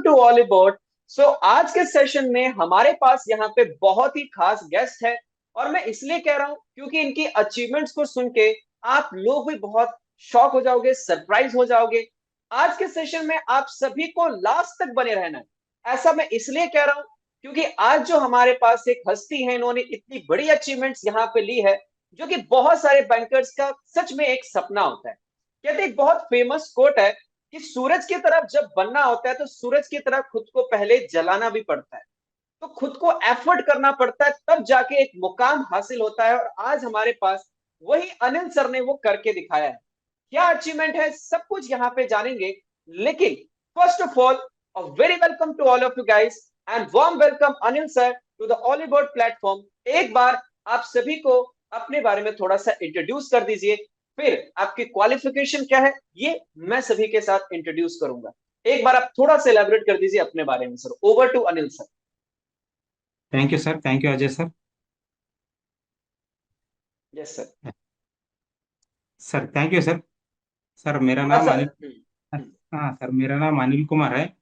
To all about. सो आज के session में हमारे पास यहाँ पे बहुत ही खास गेस्ट है, और मैं इसलिए कह रहा हूँ क्योंकि इनकी अचीवमेंट्स को सुन के आप लोग भी बहुत शॉक हो जाओगे, सरप्राइज हो जाओगे। आज के सेशन में आप सभी को लास्ट तक बने रहना है। ऐसा मैं इसलिए कह रहा हूँ क्योंकि आज जो हमारे पास एक हस्ती है, इन्होंने इतनी बड़ी अचीवमेंट्स यहाँ पे ली है, जो कि बहुत सारे बैंकर्स का सच में एक सपना होता है। कहते एक बहुत फेमस कोट है कि सूरज की तरफ जब बनना होता है तो सूरज की तरह खुद को पहले जलाना भी पड़ता है। तो खुद को एफर्ट करना पड़ता है, तब जाके एक मुकाम हासिल होता है। और आज हमारे पास वही अनिल सर ने वो करके दिखाया है। क्या अचीवमेंट है, सब कुछ यहाँ पे जानेंगे। लेकिन first of all, a very welcome to all of you guys and warm welcome Anil sir to the Oliveboard platform. एक बार आप सभी को अपने बारे में थोड़ा सा इंट्रोड्यूस कर दीजिए, फिर आपकी क्वालिफिकेशन क्या है ये मैं सभी के साथ इंट्रोड्यूस करूंगा। एक बार आप थोड़ा सा एलैबोरेट कर दीजिए अपने बारे में sir. Over to Anil sir. Thank you sir. Thank you Ajay sir. Yes sir. Sir thank you sir. Sir मेरा हाँ नाम सर। अनिल। हम्म। हाँ सर, मेरा नाम अनिल कुमार है।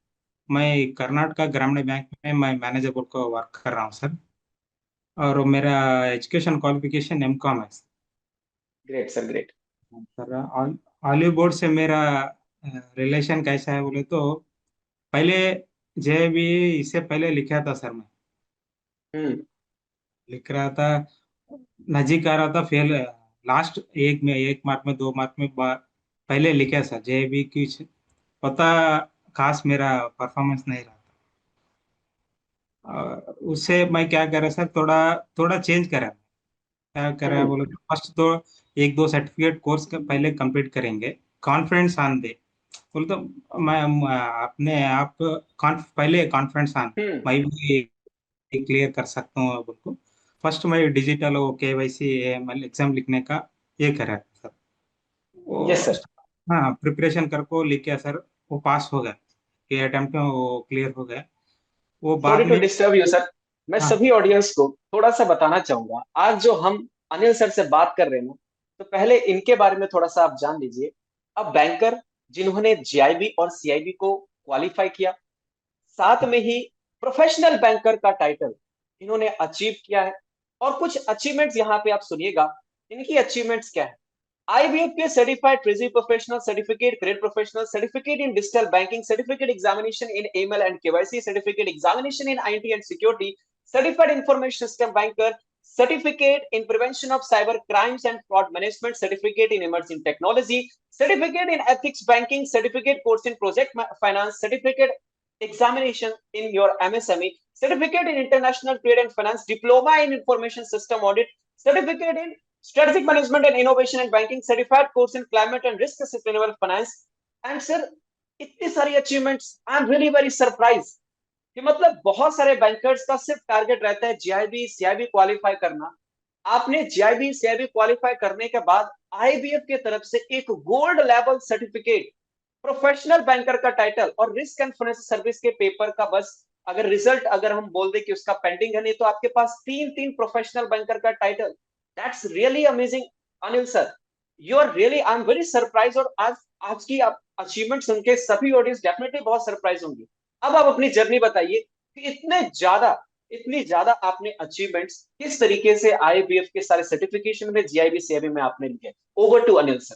मैं कर्नाटका ग्रामीण बैंक में मैं मैनेजर को वर्क कर रहा हूँ सर। और मेरा एजुकेशन क्वालिफिकेशन एम.कॉम है great sir, great. Sir. Olive board से मेरा रिलेशन कैसा है बोले तो पहले जे भी इससे पहले लिखा था सर। मैं हम्म। लिख रहा था, नजीक आ रहा था, फेल लास्ट एक में 1 मार्क में 2 मार्क में पहले लिखा सर जे भी कुछ पता खास मेरा परफॉर्मेंस नहीं रहा था। और उससे मैं क्या करा सर, थोड़ा थोड़ा चेंज करा। क्या करा हम्म। बोलो तो फर्स्ट तो 1-2 सर्टिफिकेट कोर्स पहले कंप्लीट करेंगे। कॉन्फिडेंस आन दे बोले तो मैं अपने आप पहले कॉन्फिडेंस आन हम्म। मैं भी क्लियर कर सकता हूँ बोल। फर्स्ट मैं डिजिटल KYC AML एग्जाम लिखने का ये करा सर। यस वो सर। हाँ, प्रिपरेशन कर को लिख के सर वो पास हो गया। ये अटेम्प्ट में वो क्लियर हो गया। वो सॉरी बाद टू में डिस्टर्ब यू सर। मैं हाँ सभी ऑडियंस को थोड़ा सा बताना चाहूंगा, आज जो हम अनिल सर से बात कर रहे हैं ना, तो पहले इनके बारे में थोड़ा सा आप जान लीजिए। अब बैंकर जिन्होंने जीआईबी और सीआईबी को क्वालिफाई किया, साथ में ही प्रोफेशनल बैंकर का टाइटल इन्होंने अचीव किया है। और कुछ अचीवमेंट्स यहाँ पे आप सुनिएगा, इनकी अचीवमेंट्स क्या है। IBFK certified treasury professional certificate, grade professional certificate in digital banking, certificate examination in AML and KYC, certificate examination in IT and security, certified information system banker, certificate in prevention of cyber crimes and fraud management, certificate in emerging technology, certificate in ethics banking, certificate course in project finance, certificate examination in your MSME, certificate in international trade and finance, diploma in information system audit, certificate in strategic management and innovation in banking, certified course in climate and risk sustainable finance। And sir, इतनी सारी achievements, I am really very surprise कि मतलब बहुत सारे bankers का सिर्फ target रहता है जीआईबी सीआईबी क्वालिफाई करना। आपने जीआईबी सीआईबी क्वालिफाई करने के बाद आईबीएफ की तरफ से एक gold level certificate, professional banker का टाइटल और रिस्क एंड फाइनेंशियल सर्विस के पेपर का बस अगर रिजल्ट अगर हम बोल दे कि उसका पेंडिंग है, नहीं तो आपके पास तीन तीन प्रोफेशनल बैंकर का title. That's really amazing Anil sir. You are really, I am very surprise. और आज आज की आप अचीवमेंट सुन के सभी ऑडियंस डेफिनेटली बहुत सरप्राइज होंगे। अब आप अपनी जर्नी बताइए कि इतनी ज्यादा आपने अचीवमेंट्स किस तरीके से आईबीएफ के सारे सर्टिफिकेशन में, जीआईबी सीआईबी में आपने लिए। Over to Anil sir.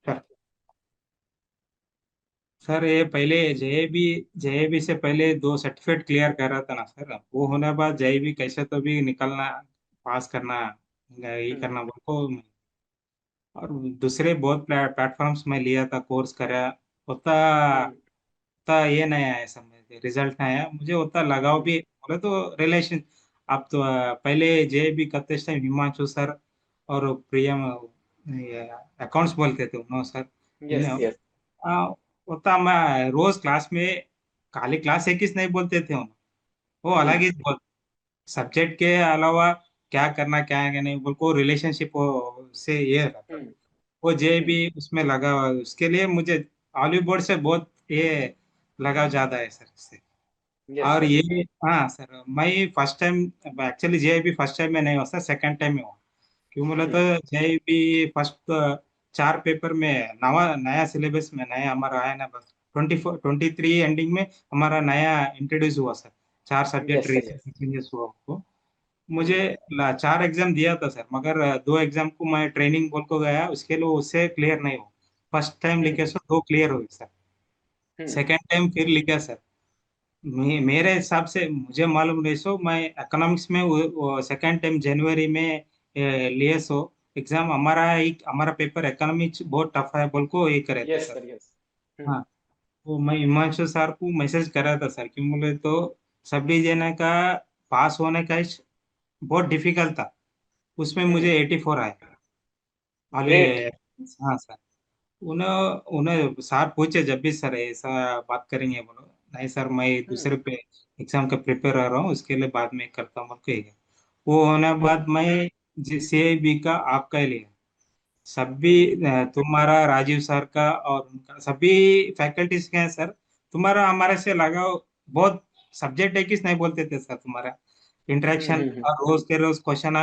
Sir. Sir ये पहले JAB से पहले 2 सर्टिफिकेट क्लियर कर रहा था ना सर। वो होने के बाद JAB कैसे तो भी निकलना, पास करना, ये करना बोल को। और दूसरे बहुत प्लेटफॉर्म्स में लिया था, कोर्स करा। उतना उतना ये नहीं आया समझ, रिजल्ट नहीं आया मुझे उतना लगाव भी बोले तो रिलेशन। आप तो पहले JAB करते टाइम हिमांशु सर और प्रियम अकाउंट्स बोलते थे उन्होंने सर। Yes in yes. उतना मैं रोज क्लास में खाली क्लास एक ही नहीं बोलते थे उन्होंने। वो अलग ही बोल, सब्जेक्ट के अलावा क्या करना क्या है नहीं बोल को रिलेशनशिप से ये रहता था। वो जे भी उसमें लगा हुआ है। उसके लिए मुझे ऑलिव बोर्ड से बहुत ये लगाव ज्यादा है सर इससे। यस और सर। ये हाँ सर, मैं first time actually JIB first time में नहीं हुआ सर, सेकंड टाइम में हुआ। क्यों बोला तो JIB फर्स्ट 4 पेपर में नया नया सिलेबस में नया हमारा आया ना बस। 23 एंडिंग में हमारा नया इंट्रोड्यूस हुआ sir. 4 subject yes sir, yes. Recent changes हुआ हमको। मुझे हम्म 4 एग्जाम दिया था सर, मगर 2 एग्जाम को मैं ट्रेनिंग बोल को गया, उसके लिए उससे क्लियर नहीं हुआ। फर्स्ट टाइम लिखे हम्म सर 2 क्लियर हुए सर। हम्म सेकेंड टाइम फिर लिखा सर। मेरे हिसाब से मुझे मालूम नहीं, सो मैं इकोनॉमिक्स में वो सेकेंड टाइम जनवरी में लिए सो एग्जाम। हमारा पेपर इकोनॉमिक्स बहुत टफ है बोल को ये करे थे यस सर। Sir, yes. हाँ, वो मैं हिमांशु सर को मैसेज करा था सर, क्यों बोले तो सभी जना का पास होने का बहुत डिफिकल्ट था। उसमें मुझे हम्म 84 आया। हाले। ग्रेट। हाँ सर। उन्हें उन्हें सर पूछे जब भी, सर ऐसा बात करेंगे बोलो। नहीं सर, मैं हम्म दूसरे पे एग्जाम का प्रिपेयर हो रहा हूँ, उसके लिए बाद में करता हूँ बोल के। वो होने के हम्म बाद मैं CIB का आपका ही लिया। सभी हम्म तुम्हारा राजीव सर का और उनका सभी फैकल्टीज के हैं सर। तुम्हारा हमारे से लगाओ बहुत। सब्जेक्ट है किस नहीं बोलते थे सर तुम्हारा इंटरेक्शन हम्म। और रोज के रोज क्वेश्चन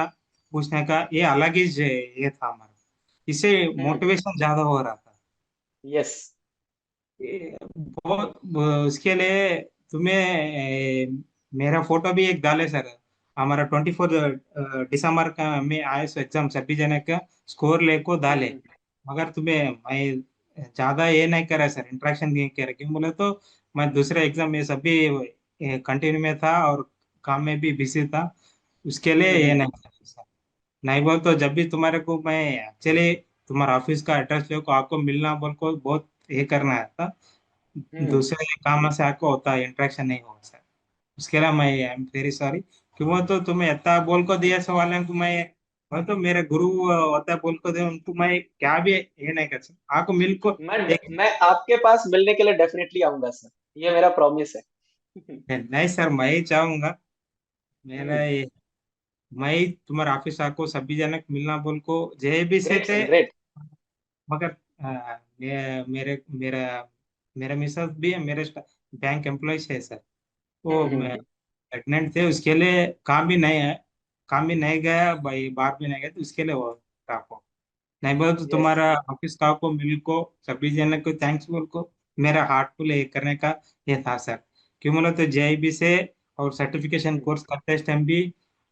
पूछने का ये अलग ही ये था हमारा। इससे हम्म मोटिवेशन ज्यादा हो रहा था। यस। बहुत उसके लिए तुम्हें मेरा फोटो भी एक डाले सर। हमारा 24 दिसंबर का में आए सो एग्जाम सभी जने का स्कोर लेको डाले। हम्म मगर तुम्हें मैं ज्यादा ये नहीं करा सर, इंटरेक्शन नहीं करा, क्यों बोले तो मैं दूसरे एग्जाम में सभी कंटिन्यू में था और काम में भी बिजी था। उसके लिए ये हम्म नहीं करा सर। नहीं बोल तो जब भी तुम्हारे को मैं एक्चुअली तुम्हारा ऑफिस का एड्रेस ले को आपको मिलना बोल को बहुत ये करना था। हम्म दूसरे काम से आपको होता है इंटरेक्शन नहीं हुआ सर। उसके लिए मैं आई एम वेरी सॉरी। क्यों तो तुम्हें इतना बोल को दिया सवाल है कि मैं तो मेरे गुरु होता है बोल को दे उनको मैं क्या भी ये नहीं कर सकता आपको मिल को मैं एक। मैं आपके पास मिलने के लिए डेफिनेटली आऊंगा सर। ये मेरा प्रॉमिस है। नहीं सर, मैं ही चाहूंगा। मेरा हम्म ये मैं ही तुम्हारे ऑफिस आको सभी जनक मिलना बोल को जे भी से ग्रेट थे। Sir, great. मगर मेरे मेरा मेरा मिसेस भी है, मेरे बैंक एम्प्लॉय है सर। वो हम्म। प्रेग्नेंट थे, उसके लिए काम भी नहीं है। काम भी नहीं गया भाई, बाहर भी नहीं गया, तो उसके लिए वो आपको नहीं बोला तो यस। तुम्हारा ऑफिस स्टाफ को मिल को सभी जन को थैंक्स बोल को मेरा हार्टफुल ये करने का ये था सर। क्यों बोला तो JIB से और सर्टिफिकेशन हम्म कोर्स करते इस टाइम भी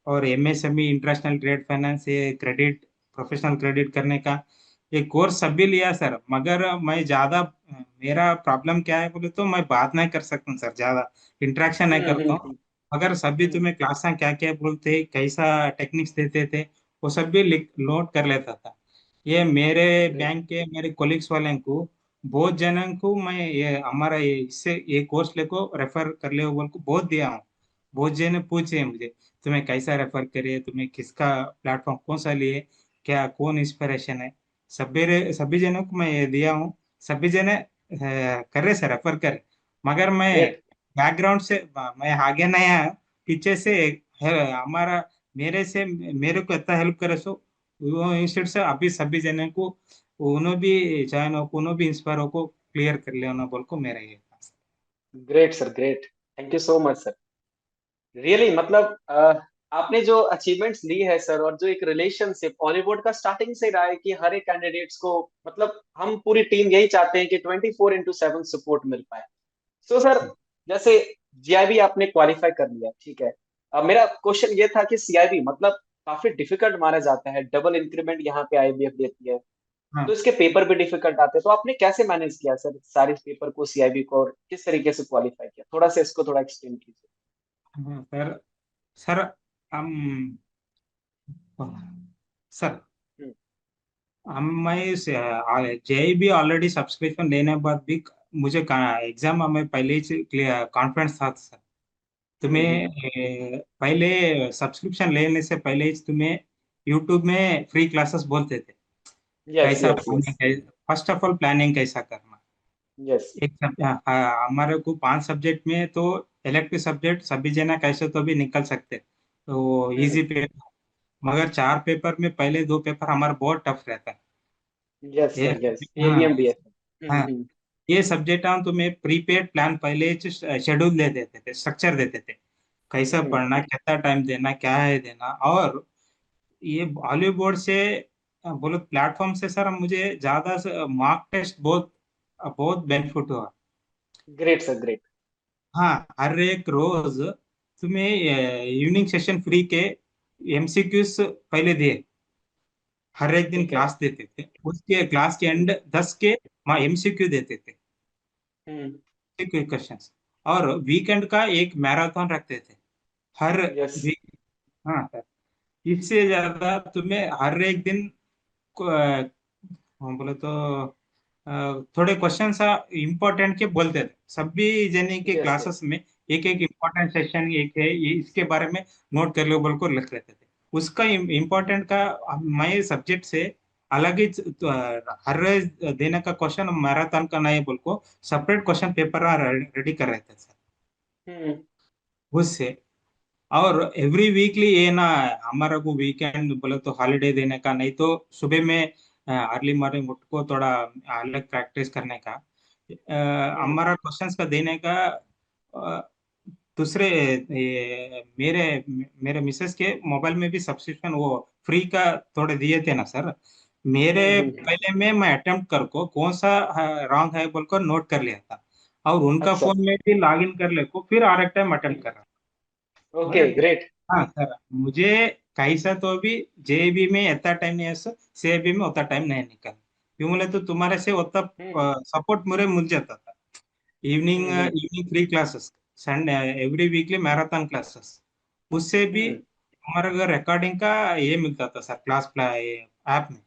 और MSME इंटरनेशनल ट्रेड फाइनेंस ये क्रेडिट प्रोफेशनल क्रेडिट करने का ये कोर्स सब भी लिया सर। मगर मैं ज्यादा मेरा प्रॉब्लम क्या है बोले तो मैं बात नहीं कर सकता हूँ सर, ज्यादा इंटरेक्शन नहीं करता हूँ। हम्म अगर सभी हम्म तुम्हें क्लास में क्या क्या बोलते कैसा टेक्निक्स देते थे वो सब भी लिख नोट कर लेता था। ये मेरे ग्रेट। बैंक के मेरे कोलिग्स वाले को बहुत जनों को मैं ये हमारा ये इससे ये कोर्स लेको रेफर कर ले बोल को बहुत दिया हूँ। बहुत जने पूछे मुझे तुम्हें कैसा रेफर करे, तुम्हें किसका प्लेटफॉर्म कौन सा लिए, क्या कौन इंस्पिरेशन है। सभी जनों को मैं ये दिया हूँ। सभी जने कर रहे सर रेफर कर। मगर मैं ग्रेट। बैकग्राउंड से मैं आगे नहीं आया, पीछे से हमारा मेरे से मेरे को इतना हेल्प करे सो वो इंस्टीट्यूट से अभी सभी जने को उन्होंने भी चाहे ना उन्होंने भी इंस्पायर हो को क्लियर कर लिया ना बोल को मेरा ये था। Great sir, great. Thank you so much sir. Really मतलब आपने जो अचीवमेंट्स ली है सर, और जो एक रिलेशनशिप बॉलीवुड का स्टार्टिंग से रहा है कि हर एक कैंडिडेट्स को, मतलब हम पूरी टीम यही चाहते हैं कि 24/7 सपोर्ट मिल पाए। सो सर, जैसे जीआईबी आपने क्वालिफाई कर लिया, ठीक है। अब मेरा क्वेश्चन ये था कि सीआईबी मतलब काफी डिफिकल्ट माना जाता है, डबल इंक्रीमेंट यहाँ पे आईबीएफ देती है, तो हाँ इसके पेपर भी डिफिकल्ट आते हैं। तो आपने कैसे मैनेज किया सर सारे पेपर को, सीआईबी को, और किस तरीके से क्वालिफाई किया, थोड़ा सा इसको थोड़ा एक्सप्लेन कीजिए। हाँ सर। सर हम सर हम्म हम मैं JIB ऑलरेडी सब्सक्रिप्शन लेने के बाद भी मुझे एग्जाम हमें पहले ही कॉन्फिडेंस था सर। तुम्हें पहले सब्सक्रिप्शन लेने से पहले ही तुम्हें यूट्यूब में फ्री क्लासेस बोलते थे यस कैसा yes yes planning, first of all planning कैसा करना। यस। हमारे को 5 सब्जेक्ट में तो इलेक्टिव सब्जेक्ट सभी जना कैसे तो भी निकल सकते तो इजी पेपर। मगर 4 पेपर में पहले 2 पेपर हमारा बहुत टफ रहता है। यस ये सर, यस। हाँ एबीएम भी है। हाँ, ये सब्जेक्ट हम तुम्हें प्रीपेड प्लान पहले शेड्यूल दे देते थे, स्ट्रक्चर देते थे कैसा हम्म पढ़ना, कितना टाइम देना, क्या है देना। और ये बॉलीवुड से बोलो प्लेटफॉर्म से सर मुझे ज्यादा मॉक टेस्ट बहुत बहुत बेनिफिट हुआ। Great sir, great. हाँ, हर एक रोज तुम्हें इवनिंग सेशन फ्री के एमसीक्यूज पहले दिए। हर एक दिन ठीक है। क्लास देते थे, उसके क्लास के एंड 10 के एमसीक्यू देते थे, हम्म। क्वेश्चंस। और वीकेंड का एक मैराथन रखते थे हर यस। वीक। हाँ सर, इससे ज्यादा तुम्हें हर एक दिन हाँ बोले तो थोड़े क्वेश्चन सा इम्पोर्टेंट के बोलते थे सभी जने के यस यस। क्लासेस में। एक एक इम्पोर्टेंट सेक्शन एक है, ये इसके बारे में नोट कर लो बोल को लिख लेते थे। उसका इम्पोर्टेंट का मैं सब्जेक्ट से अलग ही हर देने का क्वेश्चन मैराथन का नहीं बोल को सेपरेट क्वेश्चन पेपर रेडी कर रहे थे सर हम्म। उससे। और एवरी वीकली ये ना, हमारा को वीकेंड बोले तो हॉलीडे देने का नहीं तो सुबह में अर्ली मॉर्निंग उठ को थोड़ा अलग प्रैक्टिस करने का हम्म। हमारा क्वेश्चंस का देने का अ, दूसरे ये मेरे मेरे मिसेस के मोबाइल में भी सब्सक्रिप्शन वो फ्री का थोड़े दिए थे ना सर। मेरे हम्म। पहले में मैं अटेम्प्ट कर को कौन सा रॉन्ग है बोलकर नोट कर लिया था, और उनका अच्छा। फोन में भी लॉग इन कर ले को फिर और एक टाइम अटेम्प्ट कर रहा। ओके, मतलब ग्रेट। हाँ सर, मुझे कैसा तो भी जेबी में इतना टाइम नहीं है सर, सीएबी में उतना टाइम नहीं निकल, क्यों बोले तो तुम्हारे से हम्म। उतना सपोर्ट मुझे मिल जाता था। Evening hmm. Evening free classes, Sunday every weekly marathon classes, उससे भी हम्म। हमारा रिकॉर्डिंग का ये मिलता था सर क्लास ऐप में।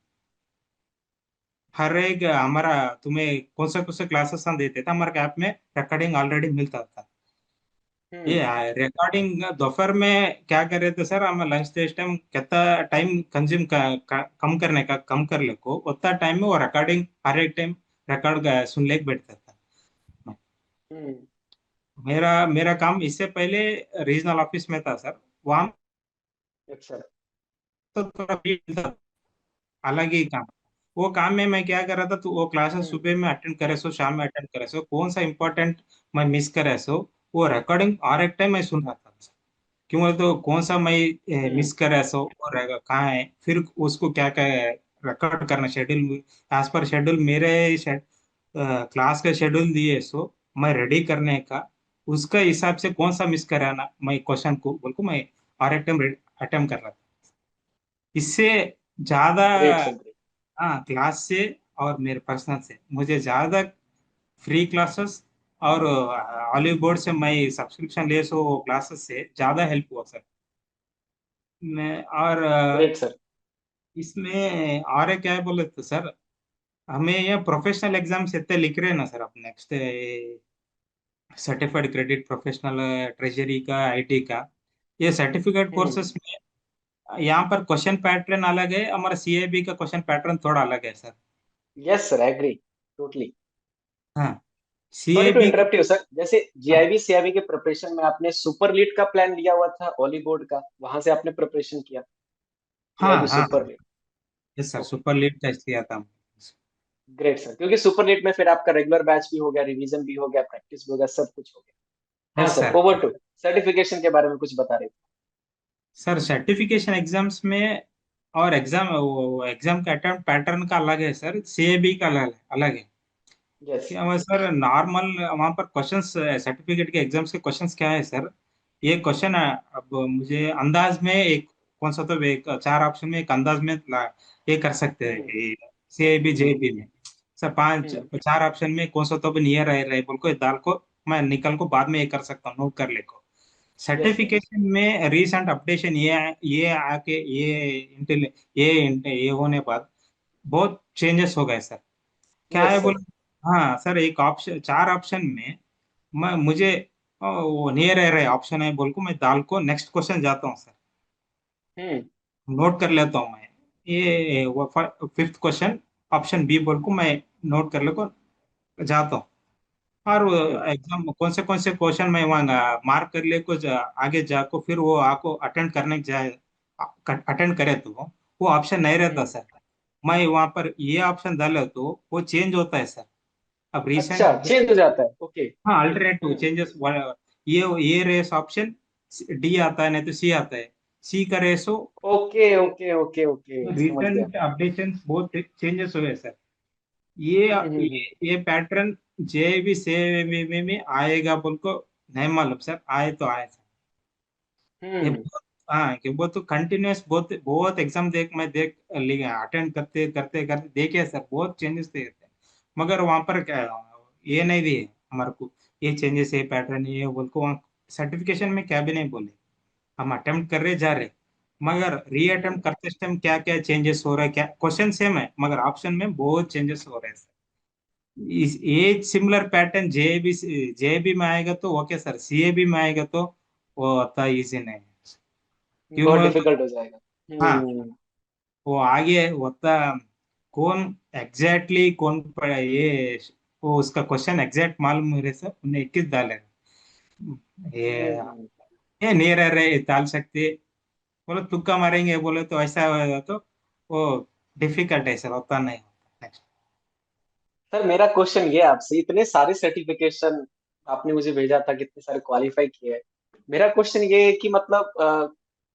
हर एक हमारा तुम्हें कौन से क्लासेस हम देते थे हमारे ऐप में रिकॉर्डिंग ऑलरेडी मिलता था। ये हम्म। रिकॉर्डिंग दोपहर में क्या कर रहे थे सर, हम लंच टेस्ट टाइम कितना टाइम कंज्यूम कम करने का कम कर ले को उतना टाइम में वो रिकॉर्डिंग हर एक टाइम रिकॉर्ड सुन ले बैठता था। हम्म। मेरा मेरा काम इससे पहले रीजनल ऑफिस में था सर, वहाँ अच्छा। तो थोड़ा भीड़ था, अलग ही काम। वो काम में मैं क्या कर रहा था, तो वो क्लासेस हम्म। सुबह में अटेंड करे सो शाम में अटेंड करे सो कौन सा इंपॉर्टेंट मैं मिस करे सो वो रिकॉर्डिंग और एक टाइम मैं सुन रहा था। क्यों बोले तो कौन सा मैं हम्म। मिस कर सो और कहाँ है, फिर उसको क्या क्या रिकॉर्ड करना शेड्यूल एज पर शेड्यूल मेरे क्लास का शेड्यूल दिए सो मैं रेडी करने का उसका हिसाब से कौन सा मिस कराना मैं क्वेश्चन को बोल को मैं और एक टाइम अटेम्प्ट कर रहा था। इससे ज्यादा ग्रेट सर, ग्रेट। हाँ क्लास से और मेरे पर्सनल से मुझे ज्यादा फ्री क्लासेस और ऑलिव बोर्ड से मैं सब्सक्रिप्शन ले सो क्लासेस से ज्यादा हेल्प हुआ सर। मैं और ग्रेट सर। इसमें और एक क्या है बोले तो सर, हमें ये प्रोफेशनल एग्जाम्स इतने लिख रहे हैं ना सर, अब next certified credit professional treasury का आईटी का ये सर्टिफिकेट हम्म। कोर्सेस में यहाँ पर क्वेश्चन पैटर्न अलग है, हमारा सीएबी का क्वेश्चन पैटर्न थोड़ा अलग है sir. Yes sir, agree totally. हाँ, सॉरी टू सीएबी का इंटरप्ट यू सर, जैसे हाँ जीआईबी सीआईबी के प्रिपरेशन में आपने सुपर लीड का प्लान लिया हुआ था, ओली बोर्ड का, वहां से आपने प्रिपरेशन किया? हाँ जीआईबी हाँ super lead. Yes sir, okay. Super lead test किया था। ग्रेट सर, क्योंकि सुपर लीड में फिर आपका रेगुलर बैच भी हो गया, रिवीजन भी हो गया, प्रैक्टिस भी हो गया, सब कुछ हो गया। हाँ yes sir, sir. Over to certification के बारे में कुछ बता रहे सर सर्टिफिकेशन एग्जाम्स में और एग्जाम वो एग्जाम का अटेम्प्ट पैटर्न का अलग है सर, सीएबी का अलग अलग है। थे। यस। क्या हुआ सर, नॉर्मल वहाँ पर क्वेश्चंस सर्टिफिकेट के एग्जाम्स के क्वेश्चंस क्या है सर, ये क्वेश्चन है। अब मुझे अंदाज में एक कौन सा तो एक चार ऑप्शन में एक अंदाज में ये कर सकते हम्म। हैं सीएबी जेबी में। सर पांच हम्म। चार ऑप्शन में कौन सा तो भी नियर रहे बोल को दाल को मैं निकल को बाद में ये कर सकता हूँ, नोट कर ले को। Yes sir. सर्टिफिकेशन में रीसेंट अपडेशन ये आके ये होने बाद बहुत चेंजेस हो गए सर। क्या है यस सर। बोले, हाँ सर एक ऑप्शन चार ऑप्शन में मैं मुझे वो नियर रहे ऑप्शन है बोल को मैं डाल को नेक्स्ट क्वेश्चन जाता हूँ सर, हम्म। नोट कर लेता हूँ मैं ये वो फिफ्थ क्वेश्चन ऑप्शन बी बोल को मैं नोट कर ले को जाता हूँ। और हम्म। एग्जाम कौन से क्वेश्चन में वहाँ मार्क कर ले को आगे जाको फिर वो आपको अटेंड करने जाए अटेंड करे तो वो ऑप्शन नहीं रहता हम्म। सर। मैं वहाँ पर ये ऑप्शन डाले तो वो चेंज होता है सर। अब रिसेंट अच्छा, अपडेट चेंज हो जाता है, ओके। हाँ अल्टरनेटिव हम्म। चेंजेस ये रेस ऑप्शन डी आता है नहीं तो सी आता है, सी का रेस हो। ओके ओके ओके ओके, समझ गया। रिसेंट अपडेशन बहुत चेंजेस हुए सर। ये हम्म। ये पैटर्न जेबी से में आएगा बोल को नहीं मालूम सर, आए तो आए सर। ये हम्म बहुत, हाँ कि वो तो कंटिन्यूस बहुत बहुत एग्जाम देख अटेंड करते करते करते देखे सर, बहुत चेंजेस थे। मगर वहां पर क्या, ये नहीं दिए हमारे को, ये चेंजेस है पैटर्न ये बोल को वहाँ सर्टिफिकेशन में क्या भी नहीं बोले। हम अटेम्प्ट कर रहे जा रहे, मगर री हम्म अटेम्प्ट करते टाइम क्या क्या चेंजेस हो रहा है, क्या क्वेश्चन सेम है मगर ऑप्शन में बहुत चेंजेस हो रहे हैं सर। इस ये सिमिलर पैटर्न जेबी में आएगा तो ओके सर, सीएबी में आएगा तो वो उतना इजी नहीं है। क्यों बहुत मैं तो, डिफिकल्ट हो जाएगा। हाँ हम्म वो आगे होता, कौन एग्जैक्टली ये वो उसका क्वेश्चन एग्जैक्ट मालूम मेरे से उन्हें 21 डाले। ये हम्म ये नियर रहे डाल सकते, बोलो तुक्का मारेंगे बोले तो ऐसा होगा तो वो डिफिकल्ट है सर, होता नहीं होता नेक्स्ट। सर मेरा क्वेश्चन ये है आपसे, इतने सारे सर्टिफिकेशन आपने मुझे भेजा था, कितने सारे क्वालिफाई किए हैं। मेरा क्वेश्चन ये है कि मतलब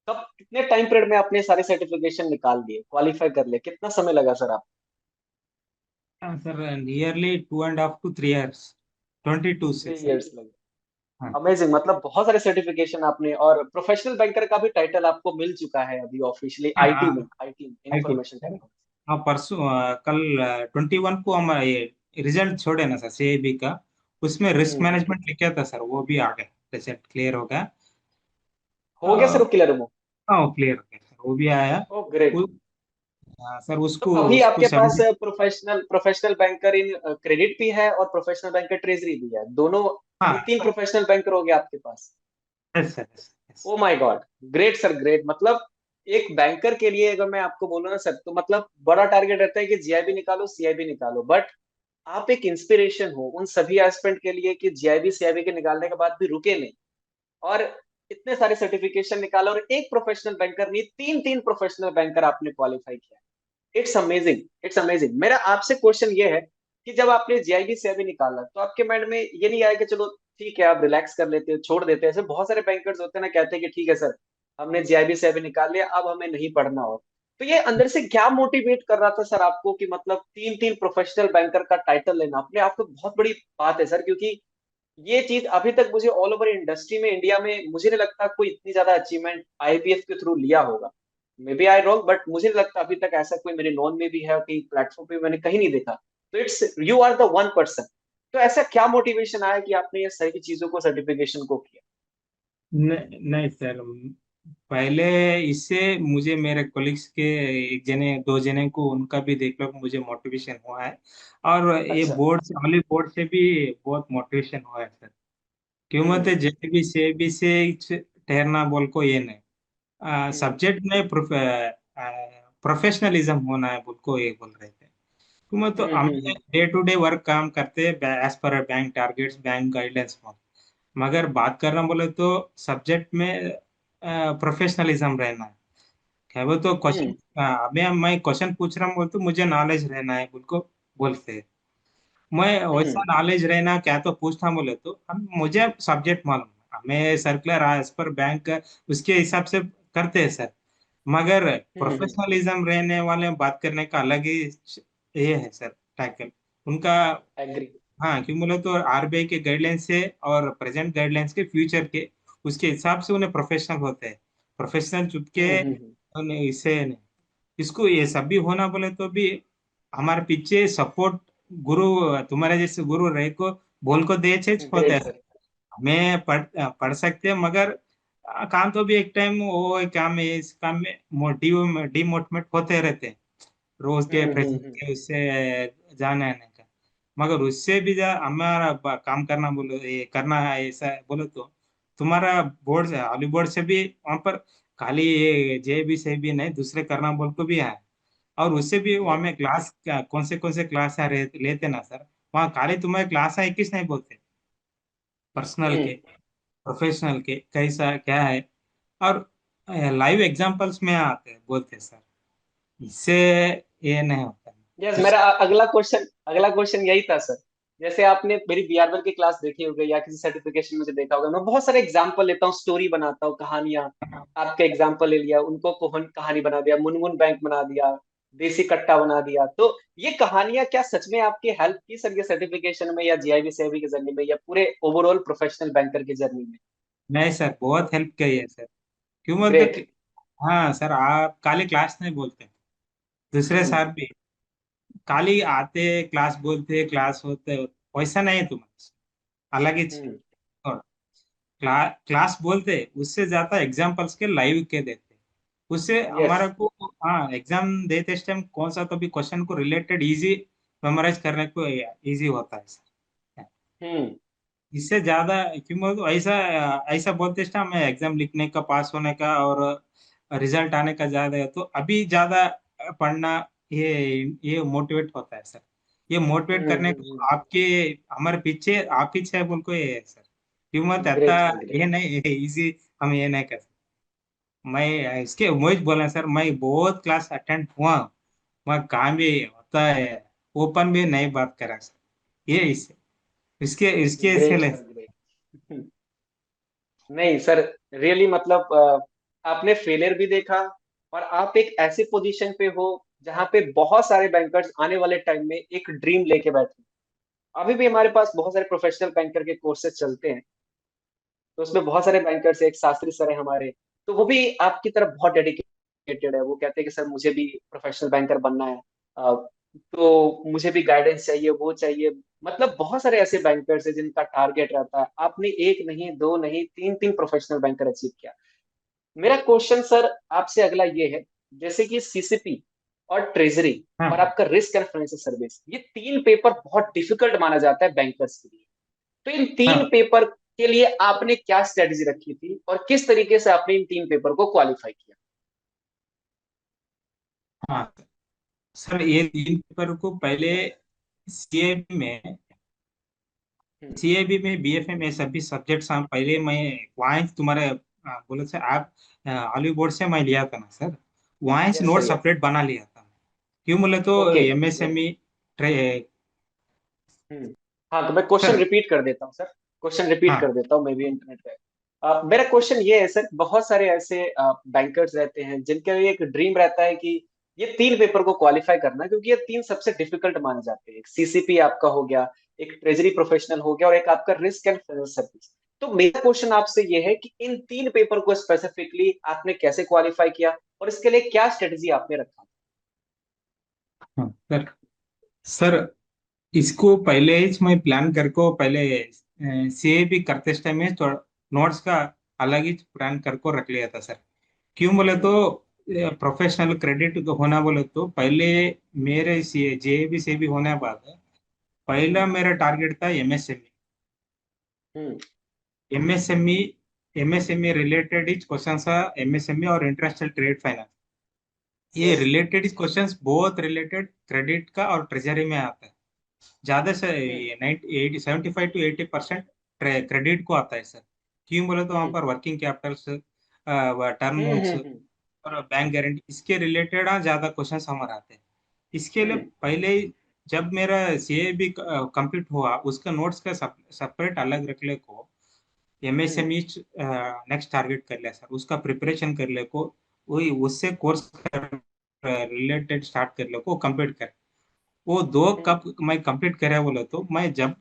कब कितने टाइम पीरियड में आपने सारे सर्टिफिकेशन निकाल दिए, क्वालिफाई कर लिए, कितना समय लगा सर आप? हाँ सर, नियरली 2.5 to 3 years, 22 से थ्री सर। इयर्स लगे। हाँ अमेजिंग, मतलब बहुत सारे सर्टिफिकेशन आपने, और प्रोफेशनल बैंकर का भी टाइटल आपको मिल चुका है अभी ऑफिशियली, हाँ आईटी में, हाँ, IT I think information sir. Technology. हाँ परसों कल 21 को हम ये रिजल्ट छोड़े ना सर सीएबी का, उसमें रिस्क हम्म मैनेजमेंट लिखा था सर, वो भी आ गया, रिजल्ट क्लियर हो गया। हो गया सर अ, वो क्लियर वो? हाँ वो क्लियर हो गया सर, वो भी आया। ओ ग्रेट। उ, हाँ सर, तो उसको अभी उसको आपके पास 70। Professional professional banker in credit भी है और प्रोफेशनल बैंकर ट्रेजरी भी है, दोनों, यानी हाँ 3 प्रोफेशनल बैंकर हो गए आपके पास। Yes sir, yes. Oh my God, great sir great. मतलब एक बैंकर के लिए अगर मैं आपको बोलूँ ना सर, तो मतलब बड़ा टारगेट रहता है कि जीआईबी निकालो, सीआईबी निकालो, बट आप एक इंस्पिरेशन हो उन सभी एस्पिरेंट के लिए कि जीआईबी सीआईबी के निकालने के बाद भी रुके नहीं, और इतने सारे सर्टिफिकेशन निकाला, और एक प्रोफेशनल बैंकर नहीं, तीन तीन प्रोफेशनल बैंकर आपने क्वालिफाई किया। It's amazing, it's amazing. मेरा आपसे क्वेश्चन ये है कि जब आपने जीआईबी से अभी निकाला तो आपके माइंड में ये नहीं आया कि चलो ठीक है आप रिलैक्स कर लेते हो, छोड़ देते हैं? ऐसे बहुत सारे बैंकर्स होते हैं ना, कहते हैं कि ठीक है सर, हमने जीआईबी से अभी निकाल लिया, अब हमें नहीं पढ़ना हो। तो ये अंदर से क्या मोटिवेट कर रहा था सर आपको कि मतलब तीन तीन प्रोफेशनल बैंकर का टाइटल लेना अपने आप को बहुत बड़ी बात है सर, क्योंकि ये चीज अभी तक मुझे ऑल ओवर इंडस्ट्री में, इंडिया में, मुझे नहीं लगता कोई इतनी ज्यादा अचीवमेंट आईपीएस के थ्रू लिया होगा। Maybe I wrong, but मुझे नहीं लगता अभी तक ऐसा कोई मेरे नॉन में भी है, कहीं प्लेटफॉर्म पे मैंने कहीं नहीं देखा। तो it's you are the one person. तो ऐसा क्या मोटिवेशन आया कि आपने ये सारी चीजों को, सर्टिफिकेशन को किया? नहीं सर, पहले इससे मुझे मेरे कोलिग्स के एक जने दो जने को उनका भी देख लो मुझे मोटिवेशन हुआ है। और ये अच्छा। बोर्ड से, ओनली बोर्ड से भी बहुत मोटिवेशन हुआ है सर। क्यों मत हम्म जेबी से भी से ठहरना बोल को ये नहीं, हम्म सब्जेक्ट में प्रोफेशनलिज्म होना है बोल को ये बोल रहे थे। क्यों मत तो हम हम्म। डे टू डे वर्क काम करते हैं as per bank targets bank guidelines, मगर बात करना बोले तो सब्जेक्ट में प्रोफेशनलिज्म रहना है। क्या वो तो हम्म क्वेश्चन, अभी मैं क्वेश्चन पूछ रहा हूँ बोल तो मुझे नॉलेज रहना है बोल को बोलते हैं। मैं वैसा हम्म नॉलेज रहना क्या तो पूछता हूँ बोले तो हम मुझे सब्जेक्ट मालूम है, हमें सर्कुलर एज पर बैंक उसके हिसाब से करते हैं सर। मगर हम्म। प्रोफेशनलिज्म रहने वाले बात करने का अलग ही ये है सर, टैकल उनका। एग्री। हाँ क्यों बोले तो आरबीआई के गाइडलाइंस से और प्रेजेंट गाइडलाइंस के फ्यूचर के उसके हिसाब से उन्हें प्रोफेशनल होते हैं। प्रोफेशनल चुप के हम्म। उन्हें इसे नहीं, इसको ये सब भी होना बोले तो भी हमारे पीछे सपोर्ट गुरु, तुम्हारे जैसे गुरु रहे को बोल को दे छे होते ग्रेट हैं। सर। हमें पढ़ सकते हैं मगर काम तो भी एक टाइम वो काम है, इस काम में डिमोटिवेट होते रहते हैं रोज के प्रेशर हम्म। के उससे जाने आने का। मगर उससे भी हमारा काम करना बोलो ये करना है ऐसा बोलो तो तुम्हारा बोर्ड से हॉली बोर्ड से भी वहां पर खाली ये जे बी से भी नहीं दूसरे करना बोल को भी है। और उससे भी वहां में क्लास कौन से क्लास है लेते ना सर, वहाँ खाली तुम्हारे क्लास है किस नहीं बोलते, पर्सनल के हम्म। प्रोफेशनल के कैसा क्या है, और लाइव एग्जांपल्स में आते हैं बोलते हैं सर, इससे ये नहीं होता। यस, उस मेरा अगला क्वेश्चन यही था सर। जैसे आपने मेरी बीआरबल की क्लास देखी होगी या किसी सर्टिफिकेशन में से देखा होगा, मैं बहुत सारे एग्जांपल लेता हूँ, स्टोरी बनाता हूँ, कहानियां। आपका एग्जांपल ले लिया, उनको कहानी बना दिया, मुनमुन बैंक बना दिया, देसी कट्टा बना दिया। तो ये कहानियां क्या सच में आपकी हेल्प की सर, ये सर्टिफिकेशन में या जीआईबी सीआईबी के जर्नी में या पूरे ओवरऑल प्रोफेशनल बैंकर की जर्नी में? नहीं सर, बहुत हेल्प की है सर। क्यों बोलते ग्रेट। हाँ सर, आप खाली क्लास नहीं बोलते, दूसरे हम्म। सर भी खाली आते क्लास बोलते क्लास होते, वैसा नहीं है तुम्हारा, अलग ही चीज। हम्म। और क्लास बोलते उससे ज्यादा एग्जाम्पल्स के लाइव के देते, उससे यस। हमारा को। हाँ, एग्जाम देते इस टाइम कौन सा तो भी क्वेश्चन को रिलेटेड इजी मेमोराइज करने को इजी होता है सर। हम्म। इससे ज्यादा क्यों बोलते ऐसा, ऐसा बोलते इस टाइम मैं एग्जाम लिखने का, पास होने का और रिजल्ट आने का ज्यादा है, तो अभी ज्यादा पढ़ना, ये ये मोटिवेट होता है सर। ये मोटिवेट करने को आपके, हमारे पीछे आप पीछे है बोल को ये है सर। क्यों मत आता, ग्रेट सर, ग्रेट। ये नहीं इजी, हम ये नहीं कर सकते। मैं इसके मुझे बोला सर, मैं बहुत क्लास अटेंड हुआ, मैं काम भी होता है, ओपन भी नहीं बात करा सर, ये इसके इसके इसके ग्रेट लिए। Sir, great. नहीं सर, रियली मतलब आपने फेलियर भी देखा, और आप एक ऐसी पोजीशन पे हो जहां पे बहुत सारे बैंकर्स आने वाले टाइम में एक ड्रीम लेके बैठे हैं। अभी भी हमारे पास बहुत सारे प्रोफेशनल बैंकर के कोर्सेज चलते हैं, तो उसमें बहुत सारे बैंकर्स, एक शास्त्री सर है हमारे, तो वो भी आपकी तरफ बहुत डेडिकेटेड है। वो कहते हैं कि सर मुझे भी प्रोफेशनल बैंकर बनना है, तो मुझे भी गाइडेंस चाहिए, वो चाहिए। मतलब बहुत सारे ऐसे बैंकर्स हैं जिनका टारगेट रहता है। आपने एक नहीं, दो नहीं, तीन तीन प्रोफेशनल बैंकर अचीव किया। मेरा क्वेश्चन सर आपसे अगला ये है, जैसे कि सीसीपी और ट्रेजरी और हाँ आपका रिस्क एंड फाइनेंशियल सर्विस, ये तीन पेपर बहुत डिफिकल्ट माना जाता है बैंकर्स के लिए। तो इन तीन हाँ पेपर के लिए आपने क्या स्ट्रेटेजी रखी थी और किस तरीके से आपने इन तीन पेपर को क्वालिफाई किया? हाँ सर, ये तीन पेपर को पहले सीएबी में हम्म। सीएबी में बीएफए में सभी सब्जेक्ट्स हम पहले मैं वहाँ तुम्हारे बोले से आप ऑलिव बोर्ड से मैं लिया था ना सर, वहाँ से yes sir, note yes. Separate बना लिया था। क्यों बोले तो ओके, ग्रेट। एमएसएमई हम्म। हाँ, तो मैं क्वेश्चन सर। रिपीट कर देता हूँ सर। क्वेश्चन रिपीट कर हाँ देता हूँ, मैं भी इंटरनेट पे। मेरा क्वेश्चन ये है सर, बहुत सारे ऐसे बैंकर्स रहते हैं जिनके लिए एक ड्रीम रहता है कि ये तीन पेपर को क्वालिफाई करना, क्योंकि ये तीन सबसे डिफिकल्ट माने जाते हैं। एक सीसीपी आपका हो गया, एक ट्रेजरी प्रोफेशनल हो गया, और एक आपका रिस्क एंड फाइनेंशियल सर्विस। तो मेरा क्वेश्चन आपसे ये है कि इन तीन पेपर को स्पेसिफिकली आपने कैसे क्वालिफाई किया, और इसके लिए क्या स्ट्रेटेजी आपने रखा? हाँ सर। सर, इसको पहले ही मैं प्लान करको पहले सीएबी करते टाइम में थोड़ा नोट्स का अलग ही प्लान करको रख लिया था सर। क्यों बोले तो हम्म। प्रोफेशनल क्रेडिट होना बोले तो पहले मेरे सी जेबी से भी होने बाद पहला हम्म। मेरा टारगेट था MSME. Hmm. MSME MSME related is question था, एमएसएमई और इंटरनेशनल ट्रेड फाइनेंस, ये यस। रिलेटेड इज क्वेश्चंस बहुत रिलेटेड क्रेडिट का और ट्रेजरी में आता है। ज्यादा से हम्म। ये 75 to 80% क्रेडिट को आता है सर। क्यों बोले तो वहाँ हम्म। पर वर्किंग कैपिटल्स, टर्म हम्म। लोन्स और बैंक गारंटी, इसके रिलेटेड ज्यादा क्वेश्चंस हमारे आते हैं। इसके लिए हम्म। पहले ही जब मेरा सीए भी कंप्लीट हुआ, उसका नोट्स का सेपरेट अलग रख ले को हम्म। एमएसएमई नेक्स्ट टारगेट कर लिया सर, उसका प्रिपरेशन कर ले को, वही उससे कोर्स रिलेटेड स्टार्ट कर ले को कंप्लीट कर। वो दो हम्म। कब मैं कंप्लीट करे बोले तो मैं जब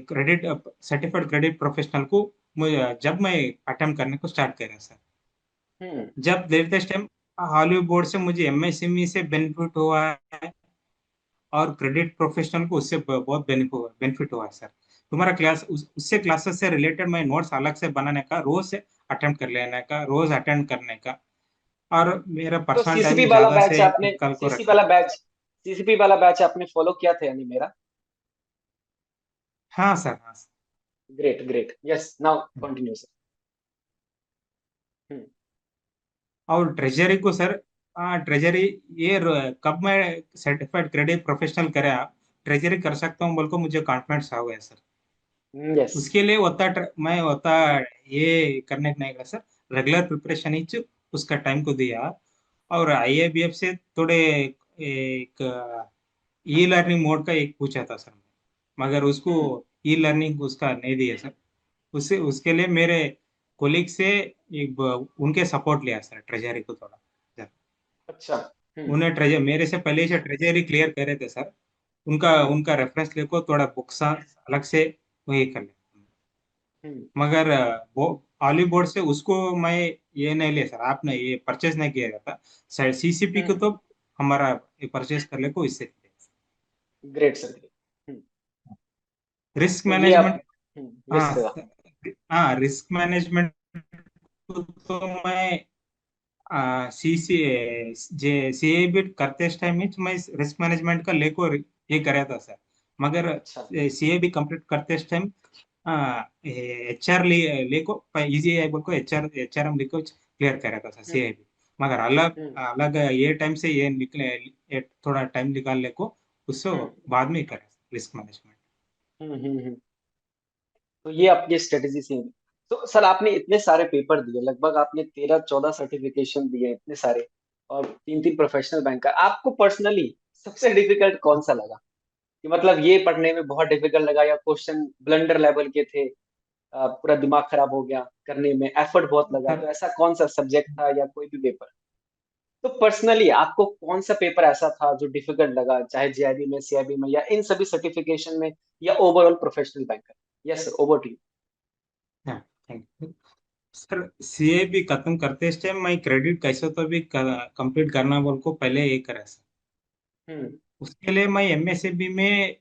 क्रेडिट सर्टिफाइड क्रेडिट प्रोफेशनल को जब मैं अटेम्प्ट करने को स्टार्ट करा सर, हम्म। जब देते टाइम हॉलीवुड बोर्ड से मुझे एमएसएमई से बेनिफिट हुआ है और क्रेडिट प्रोफेशनल को उससे बहुत बेनिफिट हुआ है सर। तुम्हारा क्लास उससे क्लासेस से रिलेटेड मैं नोट्स अलग से बनाने का, रोज से अटेम्प्ट कर लेने का, रोज अटेंड करने का, और मेरा तो पर्सनल टाइम ज्यादा से निकाल को रखने का। सीसीपी वाला बैच आपने फॉलो किया था यानी मेरा? हाँ सर, हाँ sir. Great, great. Yes, now continue sir. Hmm. और ट्रेजरी को सर, हाँ ट्रेजरी, ये कब मैं सर्टिफाइड क्रेडिट प्रोफेशनल करा, ट्रेजरी कर सकता हूँ बोल को मुझे कॉन्फिडेंस आ गया सर। यस। उसके लिए होता मैं होता ये करने का नहीं करा सर, रेगुलर प्रिपरेशन ही उसका टाइम को दिया। और आईएबीएफ से थोड़े एक ई लर्निंग मोड का एक पूछा था सर, मगर उसको हम्म। ई लर्निंग उसका नहीं दिया सर। उससे उसके लिए मेरे कोलिग से एक उनके सपोर्ट लिया सर, ट्रेजरी को थोड़ा। अच्छा। हम्म। उन्हें ट्रेजर मेरे से पहले से ट्रेजरी क्लियर करे थे सर। उनका हम्म। उनका रेफरेंस लेको थोड़ा बुक्स अलग से वही कर ले। हम्म। मगर वो ऑलिव बोर्ड से उसको मैं ये नहीं लिया सर, आपने ये परचेज नहीं किया था सर। सीसीपी को हम्म। तो हमारा ये परचेज कर ले को इससे। Great sir, great. Hmm. Risk तो ये आप। मैनेजमेंट। हाँ रिस्क का। हाँ, रिस्क मैनेजमेंट तो मैं सी सी जे सीएबी करते इस टाइम में मैं रिस्क मैनेजमेंट का लेको ये कराया था सर। मगर अच्छा। सीएबी कंप्लीट करते इस टाइम एचआर लेको इजी है बोल को एचआरएम लेको क्लियर करा था सर हम्म। सीएबी। मगर अलग हम्म। अलग ये टाइम से ये निकले, थोड़ा टाइम निकाल लेको उससे हम्म। बाद में करा रिस्क मैनेजमेंट। हम्म। तो ये आपकी स्ट्रेटेजी से है। तो सर आपने इतने सारे पेपर दिए, लगभग आपने 13-14 सर्टिफिकेशन दिए, इतने सारे, और 3-3 प्रोफेशनल बैंकर, आपको पर्सनली सबसे डिफिकल्ट कौन सा लगा? कि मतलब ये पढ़ने में बहुत डिफिकल्ट लगा, या क्वेश्चन ब्लंडर लेवल के थे, पूरा दिमाग खराब हो गया करने में, एफर्ट बहुत लगा, सर तो ऐसा कौन सा सब्जेक्ट था या कोई भी पेपर? तो पर्सनली आपको कौन सा पेपर ऐसा था जो डिफिकल्ट लगा, चाहे जेआईबी में, सीआईबी में, या इन सभी सर्टिफिकेशन में, या overall professional banker? Yes sir, over to हाँ, थैंक यू सर। सीए भी खत्म करते इस टाइम मैं क्रेडिट कैसे तो भी कंप्लीट करना बोल को पहले ये करा सर। यू। उसके लिए मैं एमएसएमई में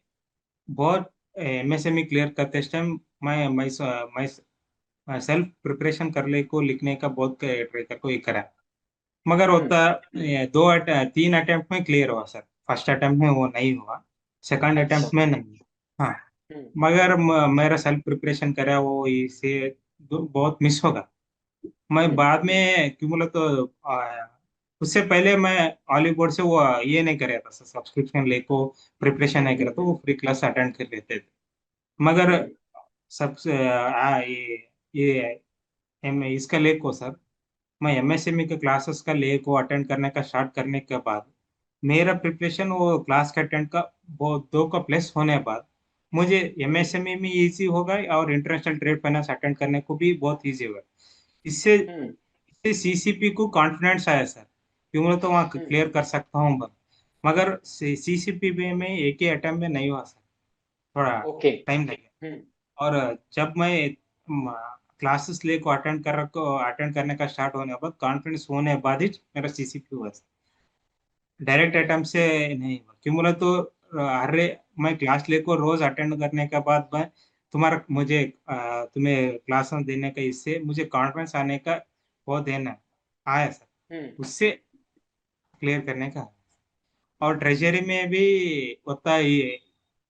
बहुत एमएसएमई क्लियर करते इस टाइम मैं सेल्फ प्रिपरेशन कर ले को लिखने का बहुत ट्राई कर को ये करा। मगर हुँ, होता तीन अटेम्प्ट में क्लियर हुआ सर। फर्स्ट अटेम्प्ट में वो नहीं हुआ, सेकंड अच्छा। अटेम्प्ट में नहीं। हाँ, हुँ, मगर मेरा सेल्फ प्रिपरेशन करा वो इसे बहुत मिस होगा। मैं हुँ, बाद में क्यों बोला तो उससे पहले मैं ऑलिव बोर्ड से वो ये नहीं कर रहा था सब्सक्रिप्शन लेको प्रिपरेशन हुँ, नहीं करा, हुँ, तो हुँ, वो फ्री क्लास अटेंड कर लेते थे। मगर हुँ, सबसे ये इसका लेको सर, मैं एमएसएमई के क्लासेस का लेको अटेंड करने का स्टार्ट करने के बाद मेरा प्रिपरेशन वो क्लास का अटेंड का वो दो का प्लस होने के बाद मुझे हुँ, एमएसएमई में इजी होगा और इंटरनेशनल ट्रेड फाइनेंस अटेंड करने को भी बहुत इजी होगा। इससे हुँ, इससे सीसीपी को कॉन्फिडेंस आया सर, क्यों बोले तो वहाँ हुँ, क्लियर कर सकता हूँ बस। मगर सीसीपी में एक ही अटेम्प्ट में नहीं हुआ सर, थोड़ा ओके। टाइम लगेगा। हुँ, और जब मैं क्लासेस ले को अटेंड करने का स्टार्ट होने के बाद कॉन्फिडेंस होने के बाद ही मेरा सीसीपी हुआ सर। डायरेक्ट हुँ, अटेम्प्ट से नहीं हुआ, क्यों बोला तो अरे मैं क्लास ले को रोज अटेंड करने के बाद मैं तुम्हारा मुझे तुम्हें क्लास देने का इससे मुझे कॉन्फिडेंस आने का बहुत देना आया सर, हुँ, उससे क्लियर करने का। और हुँ, ट्रेजरी में भी उतना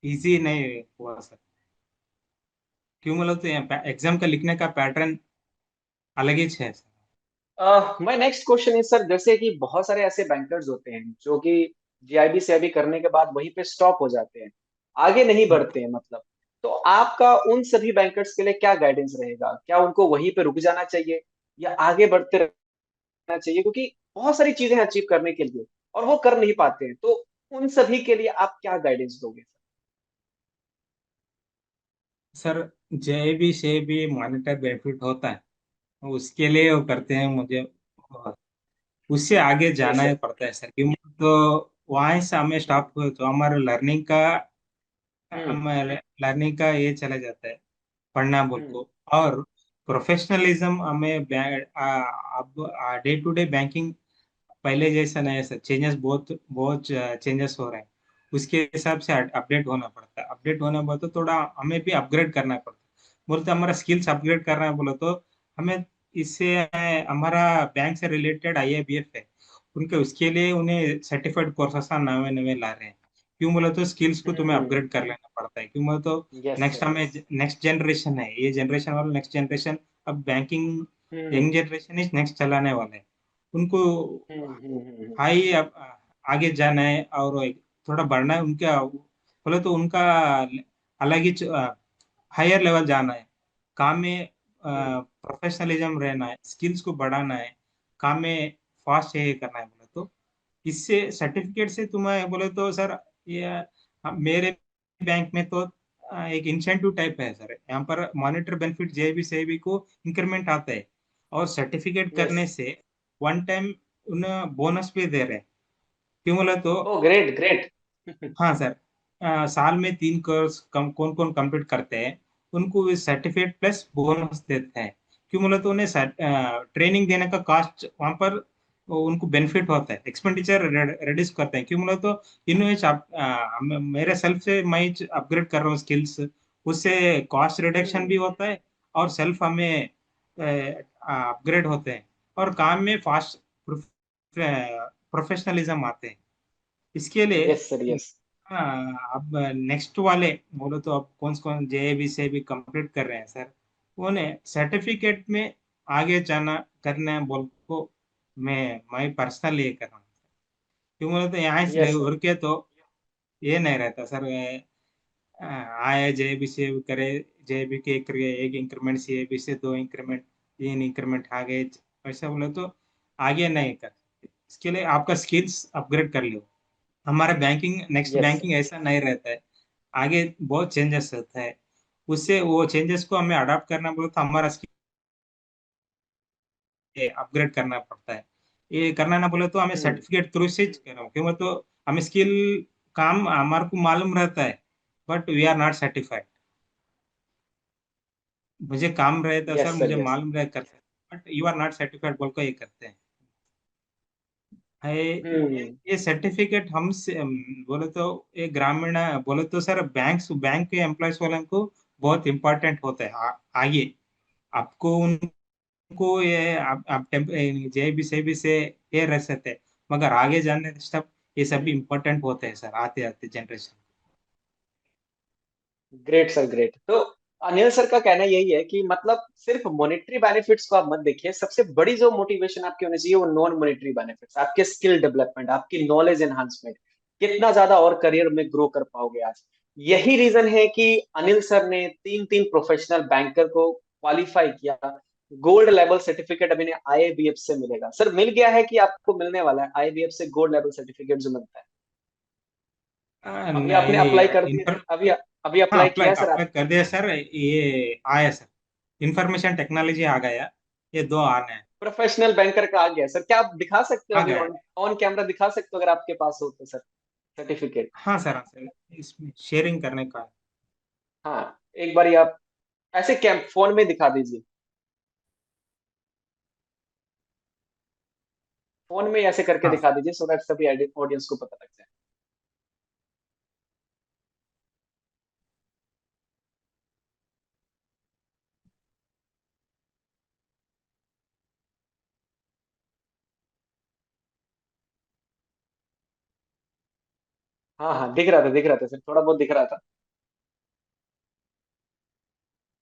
इजी नहीं हुआ सर, क्यों बोला तो एग्जाम का लिखने का पैटर्न अलग ही है sir. My next question is sir, जैसे कि बहुत सारे ऐसे बैंकर्स होते हैं जो कि जीआईबी सीआईबी करने के बाद वहीं पे स्टॉप हो जाते हैं, आगे नहीं हाँ बढ़ते हैं मतलब। तो आपका उन सभी बैंकर्स के लिए क्या गाइडेंस रहेगा? क्या उनको वहीं पे रुक जाना चाहिए, या आगे बढ़ते रहना चाहिए? क्योंकि बहुत सारी चीजें हैं अचीव करने के लिए, और वो कर नहीं पाते हैं, तो उन सभी के लिए आप क्या गाइडेंस दोगे? सर, जे भी से भी मॉनिटर बेनिफिट होता है, उसके लिए वो करते हैं मुझे, उससे आगे यस जाना ही सर। पड़ता है सर, क्यों तो वहीं से हमें स्टॉप हुए तो हमारा हम्म। लर्निंग का ये चला जाता है, पढ़ना बोल हम्म। को। और प्रोफेशनलिज्म हमें अब डे टू डे बैंकिंग पहले जैसा नहीं है सर, चेंजेस बहुत बहुत चेंजेस हो रहे हैं। उसके हिसाब से अपडेट होना पड़ता है, अपडेट होना बोले तो थोड़ा हमें भी अपग्रेड करना पड़ता है। बोलते हमारा स्किल्स अपग्रेड करना है बोले तो हमें इससे हमारा बैंक से रिलेटेड आईआईबीएफ है, उनके उसके लिए उन्हें सर्टिफाइड कोर्सेस नवे नवे ला रहे हैं। क्यों बोले तो स्किल्स को तुम्हें हम्म। अपग्रेड कर लेना पड़ता है, क्यों बोले तो यस नेक्स्ट सर, हमें यस। नेक्स्ट जनरेशन है, ये जनरेशन वाला नेक्स्ट जनरेशन अब banking hmm. Young generation is next चलाने वाला है। उनको हम्म। हाई आगे जाना है और थोड़ा बढ़ना है उनका, बोले तो उनका अलग ही हायर लेवल जाना है। काम में हम्म। प्रोफेशनलिज्म रहना है, स्किल्स को बढ़ाना है, काम में फास्ट है करना है बोले तो इससे सर्टिफिकेट से तुम्हें बोले तो सर ये मेरे बैंक में तो एक इंसेंटिव टाइप है सर, यहाँ पर मॉनिटर बेनिफिट जेबी सेबी को इंक्रीमेंट आता है। और सर्टिफिकेट यस। करने से वन टाइम उन्हें बोनस भी दे रहे हैं। क्यों बोला तो, ओ ग्रेट ग्रेट। हाँ सर, साल में 3 कोर्स कम कौन कौन कंप्लीट करते हैं उनको सर्टिफिकेट प्लस बोनस देते हैं। क्यों बोले तो उन्हें ट्रेनिंग देने का कॉस्ट वहां पर वो उनको बेनिफिट होता है, एक्सपेंडिचर रिड्यूस करते हैं। क्यों बोले तो इनोवेशन मेरे सेल्फ से मैं अपग्रेड कर रहा हूँ स्किल्स, उससे कॉस्ट रिडक्शन भी हम्म। होता है और सेल्फ हमें अपग्रेड होते हैं और काम में फास्ट प्रोफेशनलिज्म आते हैं। इसके लिए यस सर यस। हाँ, अब नेक्स्ट वाले बोलो तो अब कौन कौन जेएबी से भी कंप्लीट कर रहे हैं सर, उन्हें सर्टिफिकेट में आगे जाना करना है बोल को मैं पर्सनली ये कर रहा हूँ। क्यों बोले तो यहाँ से यस सर। उड़ के तो ये नहीं रहता सर, आए जेएबी से करे, जेएबी के एक इंक्रीमेंट, सीएबी से 2 इंक्रीमेंट, 3 इंक्रीमेंट आ गए, ऐसा बोले तो आगे नहीं कर सकते। इसके लिए आपका स्किल्स अपग्रेड कर लो। हमारा banking, next yes sir. Banking ऐसा नहीं रहता है, आगे बहुत चेंजेस होता है, उससे वो चेंजेस को हमें अडॉप्ट करना बोले तो हमारा अपग्रेड करना पड़ता है। ये करना ना बोले तो हमें हम्म। सर्टिफिकेट थ्रू से करो, क्यों तो हमें स्किल काम हमारे को मालूम रहता है but we are not certified. मुझे काम रहता है सर, यस सर मुझे यस। मालूम रहे कर सकते, but you are not certified बोल को ये करते हैं है। हम्म। ये सर्टिफिकेट हम बोले तो ये ग्रामीण बोले तो सर बैंक बैंक के एम्प्लॉयज वालों को बहुत इंपॉर्टेंट होता है आगे आपको उनको ये आप जेबी से भी से ये रह सकते हैं, मगर आगे जाने सब ये सब भी इम्पोर्टेंट होते हैं सर, आते आते जनरेशन। Great sir great. तो अनिल सर का कहना यही है कि मतलब सिर्फ मॉनेटरी बेनिफिट्स को आप मत देखिए, सबसे बड़ी जो मोटिवेशन आपकी होनी चाहिए वो नॉन मॉनेटरी बेनिफिट्स, आपके स्किल डेवलपमेंट, आपकी नॉलेज एनहांसमेंट, कितना ज्यादा और करियर में ग्रो कर पाओगे आज। यही रीजन है कि अनिल सर ने तीन तीन प्रोफेशनल बैंकर को क्वालिफाई किया। गोल्ड लेवल सर्टिफिकेट अभी आईआईबीएफ से मिलेगा सर, मिल गया है कि आपको मिलने वाला है आईआईबीएफ से गोल्ड लेवल सर्टिफिकेट जो मिलता है। अभी आपने अप्लाई कर इन दिया? पर, अभी अभी हाँ अप्लाई अप्लाई किया सर अप्लाई आपने? कर दिया सर, ये आया सर, इंफॉर्मेशन टेक्नोलॉजी आ गया, ये दो आने हैं। प्रोफेशनल बैंकर का आ गया सर, क्या आप दिखा सकते हो आ अभी गया ऑन ऑन कैमरा दिखा सकते हो अगर आपके पास हो तो सर, सर्टिफिकेट? हाँ सर, इसमें शेयरिंग करने का। हाँ एक बार आप ऐसे कैम फोन में दिखा दीजिए, फोन में ऐसे करके हाँ दिखा दीजिए सो दैट सभी ऑडियंस को पता लग जाए। हाँ हाँ दिख रहा था सर, थोड़ा बहुत दिख रहा था।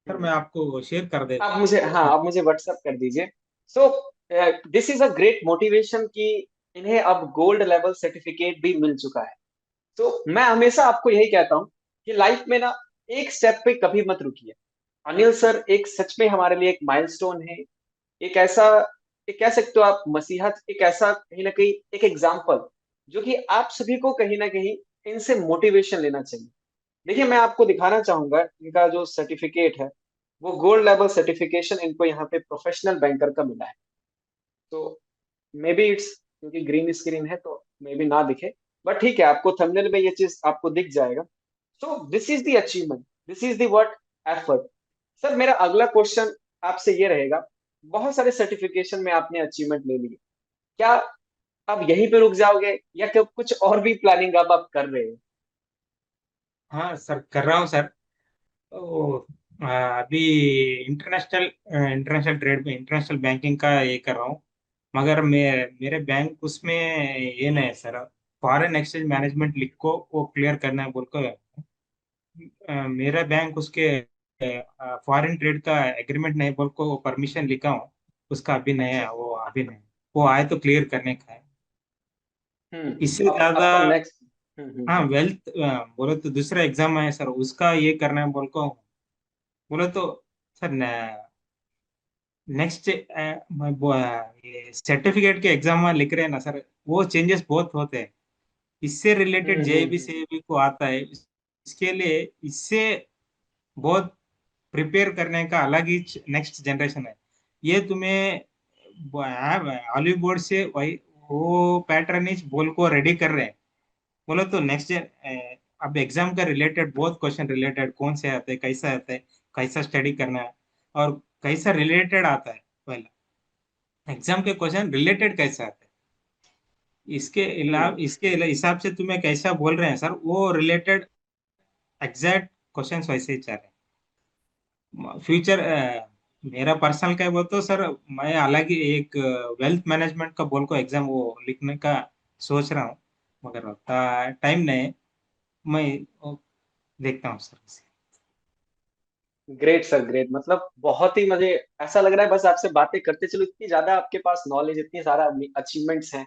सर, हम्म। मैं आपको शेयर कर आप देता हूँ मुझे, हाँ उसमें। आप मुझे व्हाट्सएप कर दीजिए। So this is a great motivation कि इन्हें अब गोल्ड लेवल सर्टिफिकेट भी मिल चुका है। तो मैं हमेशा आपको यही कहता हूँ कि लाइफ में ना एक स्टेप पे कभी मत रुकिए। अनिल सर एक सच में हमारे लिए एक माइलस्टोन है, एक ऐसा, एक कह सकते हो आप मसीहत, एक ऐसा कहीं ना कहीं एक एग्जाम्पल जो कि आप सभी को कहीं ना कहीं इनसे मोटिवेशन लेना चाहिए। देखिए मैं आपको दिखाना चाहूंगा इनका जो सर्टिफिकेट है, वो गोल्ड लेवल सर्टिफिकेशन इनको यहाँ पे प्रोफेशनल बैंकर का मिला है। तो मे बी इट्स, क्योंकि ग्रीन स्क्रीन है तो मे बी ना दिखे, बट ठीक है आपको थंबनेल में ये चीज आपको दिख जाएगा। So this is the achievement, this is the work effort. Sir मेरा अगला क्वेश्चन आपसे ये रहेगा, बहुत सारे सर्टिफिकेशन में आपने अचीवमेंट ले ली, क्या आप यहीं पे रुक जाओगे या क्या कुछ और भी प्लानिंग अब आप कर रहे हो? हाँ सर, कर रहा हूँ सर। ओ, अभी इंटरनेशनल इंटरनेशनल ट्रेड में इंटरनेशनल बैंकिंग का ये कर रहा हूँ, मगर मेरे बैंक उसमें ये नहीं है सर, फॉरेन एक्सचेंज मैनेजमेंट लिख को वो क्लियर करना है बोल कर। मेरा बैंक उसके फॉरेन ट्रेड का एग्रीमेंट नहीं बोल को परमिशन लिखा हूँ, उसका अभी नहीं अच्छा। है, वो अभी नहीं, वो आए तो क्लियर करने का है। इससे तो ज्यादा आपका नेक्स्ट। हाँ वेल्थ बोले तो दूसरा एग्जाम है सर, उसका ये करना है बोल को बोले तो सर, नेक्स्ट ये सर्टिफिकेट के एग्जाम में लिख रहे हैं ना सर, वो चेंजेस बहुत होते हैं, इससे रिलेटेड जेबी हम्म। से को आता है, इसके लिए इससे बहुत प्रिपेयर करने का अलग ही नेक्स्ट जनरेशन है। ये तुम्हें ऑलिव बोर्ड से वही वो पैटर्निज बोल को रेडी कर रहे हैं। बोलो तो नेक्स्ट अब एग्जाम का रिलेटेड बहुत क्वेश्चन रिलेटेड कौन से आते हैं, कैसा आता है, कैसा स्टडी करना है, और कैसा रिलेटेड आता है। पहला एग्जाम के क्वेश्चन रिलेटेड कैसा आता है, इसके अलावा हम्म। इसके हिसाब से तुम्हें कैसा बोल रहे हैं सर, वो रिलेटेड एग्जैक्ट क्वेश्चंस वैसे ही चाह रहे हैं। फ्यूचर मेरा पर्सनल क्या है वो तो सर, मैं अलग ही एक वेल्थ मैनेजमेंट का बोल को एग्जाम वो लिखने का सोच रहा हूँ, मगर उतना टाइम नहीं है। मैं वो देखता हूँ सर इसे। Great sir, great. मतलब बहुत ही मुझे ऐसा लग रहा है बस आपसे बातें करते चलो, इतनी ज्यादा आपके पास नॉलेज, इतनी सारा अचीवमेंट्स हैं।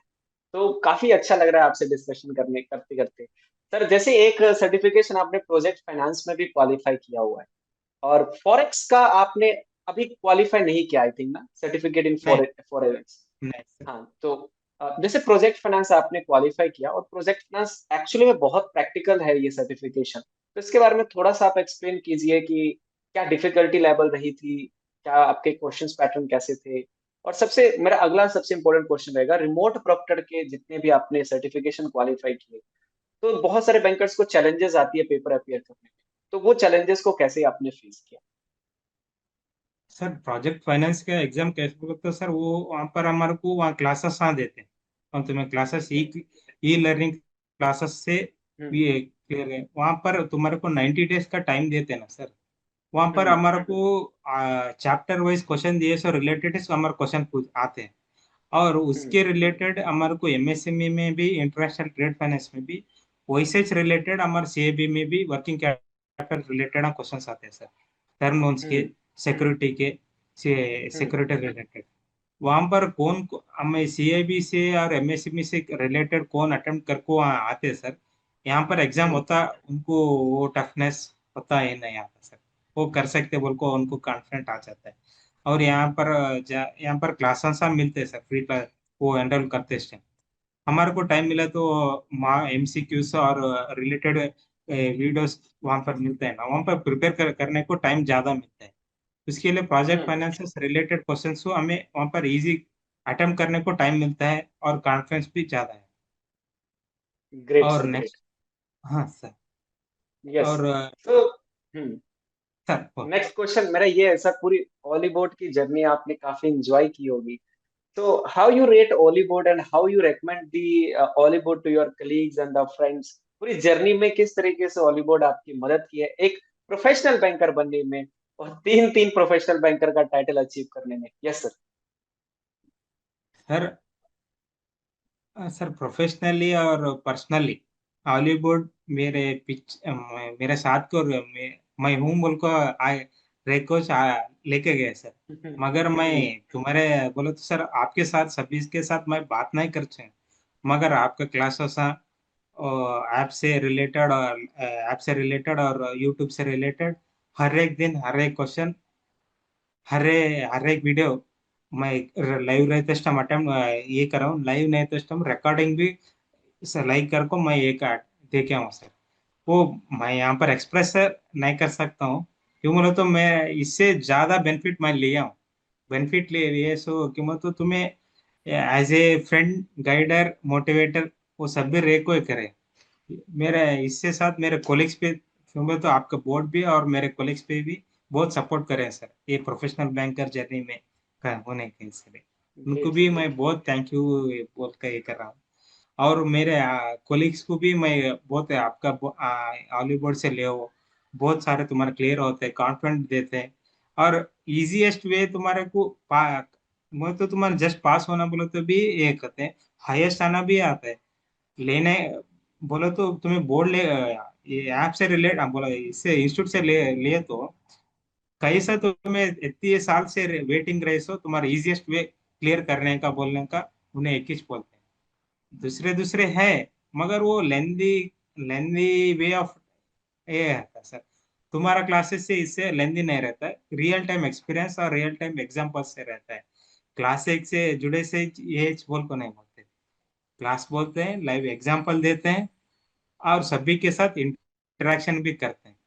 तो काफी अच्छा लग रहा है आपसे डिस्कशन करने करते करते। सर जैसे एक सर्टिफिकेशन आपने प्रोजेक्ट फाइनेंस में भी क्वालिफाई किया हुआ है, और फॉरेक्स का आपने अभी क्वालिफाई नहीं किया आई थिंक ना, सर्टिफिकेट इन नहीं फॉरेक्स। नहीं सर। हाँ तो जैसे प्रोजेक्ट फाइनेंस आपने क्वालिफाई किया, और प्रोजेक्ट फाइनेंस एक्चुअली में बहुत प्रैक्टिकल है ये सर्टिफिकेशन, तो इसके बारे में थोड़ा सा आप एक्सप्लेन कीजिए कि क्या डिफिकल्टी लेवल रही थी, क्या आपके क्वेश्चंस पैटर्न कैसे थे। और सबसे मेरा अगला सबसे इंपॉर्टेंट क्वेश्चन रहेगा, रिमोट प्रोक्टर के जितने भी आपने सर्टिफिकेशन क्वालिफाई किए, तो बहुत सारे बैंकर्स को चैलेंजेस आती है पेपर अपियर करने में, तो वो चैलेंजेस को कैसे आपने फेस किया। सर प्रोजेक्ट फाइनेंस का एग्जाम कैसे बोलते तो सर, वो वहाँ पर हमारे को वहाँ क्लासेस आ देते हैं, और तुम्हें क्लासेस ई ई लर्निंग क्लासेस से हम्म। ये clear है। वहाँ पर तुम्हारे को 90 डेज का टाइम देते हैं ना सर। वहाँ पर हम्म। हमारे को चैप्टर वाइज क्वेश्चन दिए, सो रिलेटेड हमारे क्वेश्चन पूछ आते हैं। और हम्म। उसके रिलेटेड हमारे को एमएसएमई में भी, इंटरनेशनल ट्रेड फाइनेंस में भी, वैसे रिलेटेड हमारे सीएबी में भी वर्किंग कैपिटल रिलेटेड क्वेश्चन आते हैं सर। टर्म लोन्स के, हम्म। सिक्योरिटी के, हम्म। Security related. वहां पर हमें सीआईबी से और एमएसएमई से रिलेटेड कौन अटेम्प्ट करके वहाँ आते हैं सर। यहाँ पर एग्जाम हम्म। होता, उनको वो टफनेस होता है नहीं आता सर। वो कर सकते बोल को उनको कॉन्फिडेंट आ जाता है। और यहाँ पर यहाँ पर क्लासेस सब मिलते हैं सर, फ्री क्लास वो एनरोल करते हैं। हमारे को टाइम मिला तो वहाँ एमसीक्यूज और रिलेटेड वीडियोस वहाँ पर मिलते हैं ना, वहाँ पर करने को टाइम ज्यादा मिलता है। उसके लिए प्रोजेक्ट हम्म। फाइनेंस से रिलेटेड क्वेश्चंस को हमें वहाँ पर इजी अटेम्प्ट करने को टाइम मिलता है, और कॉन्फिडेंस भी ज्यादा है। ग्रेट और सर, ग्रेट। नेक्स्ट, हाँ सर। यस। और तो सर नेक्स्ट क्वेश्चन मेरा ये है सर, पूरी हॉलीवुड की जर्नी आपने काफी एंजॉय की होगी, तो how you rate Hollywood and how you recommend the Hollywood to your colleagues and the friends. पूरी जर्नी में किस तरीके से हॉलीवुड आपकी मदद की है एक प्रोफेशनल बैंकर बनने में, और तीन तीन प्रोफेशनल बैंकर का टाइटल अचीव करने में। Yes sir. Sir sir professionally और पर्सनली हॉलीवुड मेरे मेरे साथ को मैं हूँ बोल को रेको लेके गए सर। मगर मैं तुम्हारे बोलो तो सर, आपके साथ सभी के साथ मैं बात नहीं करते, मगर आपका क्लासेस ऐप से रिलेटेड और यूट्यूब से रिलेटेड हर एक दिन हर एक क्वेश्चन, हर एक वीडियो मैं लाइव रहते टाइम अटेम्प्ट ये कर रहा हूँ, लाइव नहीं तो टाइम रिकॉर्डिंग भी सर लाइक कर को मैं एक देखे हूँ सर। वो मैं यहाँ पर एक्सप्रेस नहीं कर सकता हूँ, क्यों बोले तो मैं इससे ज्यादा बेनिफिट मैं लिया हूँ। बेनिफिट ले लिए सो क्यों बोले तो तुम्हें as a friend, guider, motivator, वो सब भी रे को ही करे। मेरे इससे साथ मेरे कोलिग्स पे क्यों बोले तो आपका बोर्ड भी और मेरे कोलिग्स पे भी बहुत सपोर्ट करे हैं सर, ये प्रोफेशनल बैंकर जर्नी में होने के लिए उनको ग्रेट भी सर, मैं ग्रेट। बहुत थैंक यू बोल कर ये कर रहा हूँ। और मेरे कोलिग्स को भी मैं बहुत आपका हॉलीवुड से ले हो, बहुत सारे तुम्हारे क्लियर होते हैं, कॉन्फिडेंट देते हैं। और इजीएस्ट वे तुम्हारे को मैं तो तुम्हारे जस्ट पास होना बोलो तो भी ये कहते हैं, हाईएस्ट आना भी आता है लेने बोलो तो तुम्हें बोर्ड ले ये ऐप से रिलेट बोलो इससे इंस्टीट्यूट से ले तो कैसा तुम्हें इतने साल से वेटिंग रहे सो तुम्हारा इजीएस्ट वे क्लियर करने का बोलने का, उन्हें एक ही बोलते हैं। दूसरे दूसरे है, मगर वो लेंदी लेंदी वे ऑफ ये रहता है सर। तुम्हारा क्लासेस से इससे लेंदी नहीं रहता है, रियल टाइम एक्सपीरियंस और रियल टाइम एग्जाम्पल से रहता है। क्लास एक से जुड़े से ये बोल को नहीं बोलते, क्लास बोलते हैं, लाइव एग्जाम्पल देते हैं, और सभी के साथ इंटरेक्शन भी करते हैं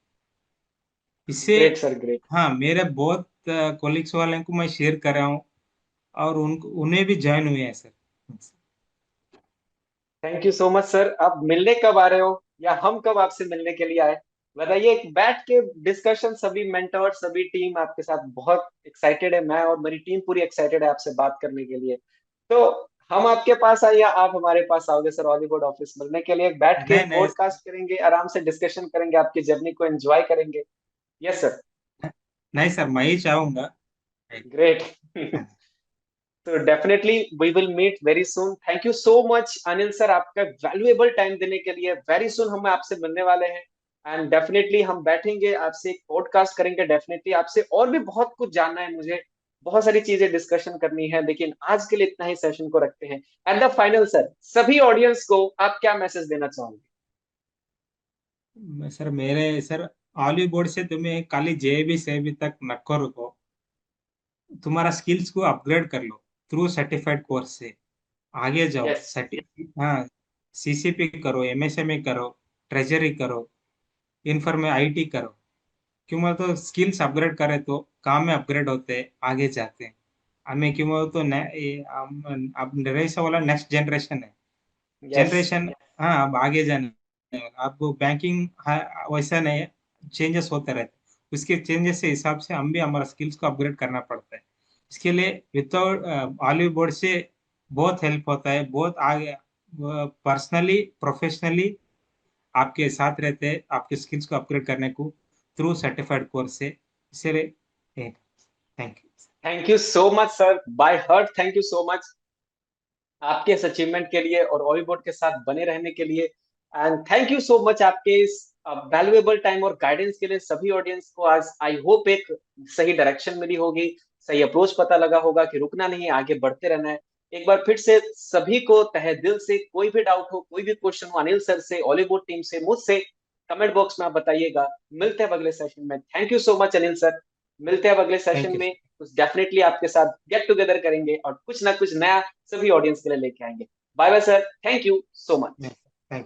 इससे। Great sir, great. हाँ मेरे बहुत कोलिग्स वाले को मैं शेयर कर रहा हूँ, और उनको उन्हें भी ज्वाइन हुए हैं sir. Thank you so much sir. आप मिलने कब आ रहे हो, या हम कब आपसे मिलने के लिए आए, बताइए। एक बैठ के डिस्कशन, सभी मेंटोर सभी टीम आपके साथ बहुत एक्साइटेड है, मैं और मेरी टीम पूरी एक्साइटेड है आपसे बात करने के लिए। तो हम आपके पास आए या आप हमारे पास आओगे सर हॉलीवुड ऑफिस मिलने के लिए, बैठ के नहीं नहीं पॉडकास्ट करेंगे, आराम से डिस्कशन करेंगे, आपकी जर्नी को एंजॉय करेंगे। Yes sir. नहीं सर, मैं ही चाहूंगा। ग्रेट। तो definitely we will meet very soon. Thank you so much Anil sir, आपका वैल्यूएबल टाइम देने के लिए। वेरी सून हम आपसे मिलने वाले हैं, एंड डेफिनेटली हम बैठेंगे, आपसे एक पॉडकास्ट करेंगे। डेफिनेटली आपसे और भी बहुत कुछ जानना है मुझे, बहुत सारी चीजें डिस्कशन करनी है, लेकिन आज के लिए इतना ही सेशन को रखते हैं। एंड द फाइनल सर, सभी ऑडियंस को आप क्या मैसेज देना चाहोगे? सर मेरे सर, हॉलीवुड से तुम्हें खाली जेबी से भी तक न करो, तुम्हारा स्किल्स को अपग्रेड कर लो थ्रू सर्टिफाइड कोर्स से। आगे जाओ, यस। सर्टि हाँ, सीसीपी करो, एमएसएमई करो, ट्रेजरी करो, इन्फॉर्म आईटी करो। क्यों बोले तो स्किल्स अपग्रेड करे तो काम में अपग्रेड होते हैं, आगे जाते हैं। हमें क्यों बोले तो अब रईसा वाला नेक्स्ट जनरेशन है, यस। जनरेशन। हाँ, अब आगे जाने, अब बैंकिंग वैसा नहीं है, चेंजेस होते रहते। उसके चेंजेस के हिसाब से हम भी हमारा स्किल्स को अपग्रेड करना पड़ता है। इसके लिए विदाउट ऑलिव बोर्ड से बहुत हेल्प होता है, बहुत आगे पर्सनली प्रोफेशनली आपके साथ रहते हैं, आपके स्किल्स को अपग्रेड करने को थ्रू सर्टिफाइड कोर्स से। इसलिए thank you. Thank you so much sir, by heart thank you so much आपके इस अचीवमेंट के लिए और ऑलीवुड के साथ बने रहने के लिए। And thank you so much आपके इस वैल्यूएबल टाइम और गाइडेंस के लिए। सभी ऑडियंस को आज आई होप एक सही डायरेक्शन मिली होगी, सही अप्रोच पता लगा होगा कि रुकना नहीं है, आगे बढ़ते रहना है। एक बार फिर से सभी को तहे दिल से, कोई भी डाउट हो, कोई भी क्वेश्चन हो, अनिल सर से, हॉलीवुड टीम से, मुझसे कमेंट बॉक्स में आप बताइएगा। मिलते हैं अब अगले सेशन में। Thank you so much Anil sir. मिलते हैं अब अगले थैंक सेशन यू में। कुछ डेफिनेटली आपके साथ गेट टुगेदर करेंगे और कुछ ना कुछ नया सभी ऑडियंस के लिए लेके आएंगे। Bye bye sir, thank you so much. Sir.